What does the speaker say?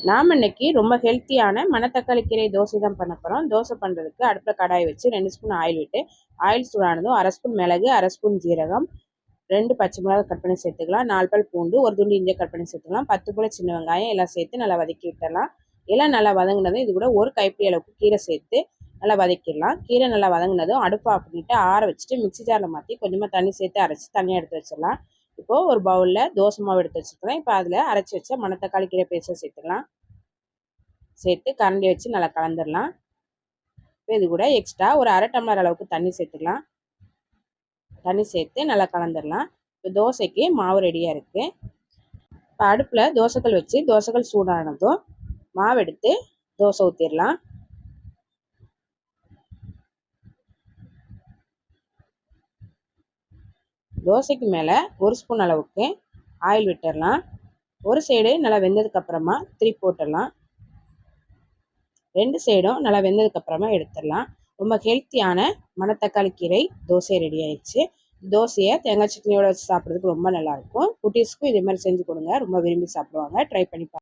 நாம் இன்னைக்கு ரொம்ப ஹெல்த்தியான மணத்தக்காளி கீரை தோசை தான் பண்ண போகிறோம். தோசை பண்ணுறதுக்கு அடுப்பில் கடாய் வச்சு 2 ஸ்பூன் ஆயில் விட்டு, ஆயில் சூடானதும் 1/2 ஸ்பூன் மிளகு, 1/2 ஸ்பூன் ஜீரகம், 2 பச்சை மிளகாய் கட் பண்ணி சேர்த்துக்கலாம், 4 பல் பூண்டு, 1 துண்டு இஞ்சி கட் பண்ணி சேர்த்துக்கலாம், 10 போல சின்ன வெங்காயம் எல்லாம் சேர்த்து நல்லா வதக்கி விட்டுடலாம். எல்லாம் நல்லா வதங்கினதும் இது கூட ஒரு கைப்பிடி அளவுக்கு கீரை சேர்த்து நல்லா வதக்கிடலாம். கீரை நல்லா வதங்கினதும் அடுப்பு ஆஃப் பண்ணிவிட்டு ஆற வச்சுட்டு மிக்ஸி ஜாரில் மாற்றி கொஞ்சமாக தண்ணி சேர்த்து அரைச்சி தனியாக எடுத்து வச்சிடலாம். இப்போது ஒரு பவுலில் தோசை மாவு எடுத்து வச்சுருக்கேன். இப்போ அதில் அரைச்சி வச்ச மணத்தக்காளி கீரை பேஸ்ட்டை சேர்த்துக்கலாம். சேர்த்து கரண்டி வச்சு நல்லா கலந்துடலாம். இப்போ இது கூட எக்ஸ்ட்ரா ஒரு 1/2 டம்ளர் அளவுக்கு தண்ணி சேர்த்துக்கலாம். தண்ணி சேர்த்து நல்லா கலந்துடலாம். இப்போ தோசைக்கு மாவு ரெடியாக இருக்குது. இப்போ அடுப்பில் தோசைக்கல் வச்சு தோசைக்கல் சூடானதும் மாவு எடுத்து தோசை ஊற்றிடலாம். தோசைக்கு மேலே 1 ஸ்பூன் அளவுக்கு ஆயில் விட்டுடலாம். ஒரு சைடு நல்லா வெந்ததுக்கப்புறமா திருப்பி போட்டுடலாம். 2 சைடும் நல்லா வெந்ததுக்கப்புறமா எடுத்துடலாம். ரொம்ப ஹெல்த்தியான மணத்தக்காளி கீரை தோசை ரெடி ஆயிடுச்சு. தோசையை தேங்காய் சட்னியோட வச்சு சாப்பிட்றதுக்கு ரொம்ப நல்லாயிருக்கும். குட்டீஸ்க்கும் இதே மாதிரி செஞ்சு கொடுங்க, ரொம்ப விரும்பி சாப்பிடுவாங்க. ட்ரை பண்ணி பாருங்க.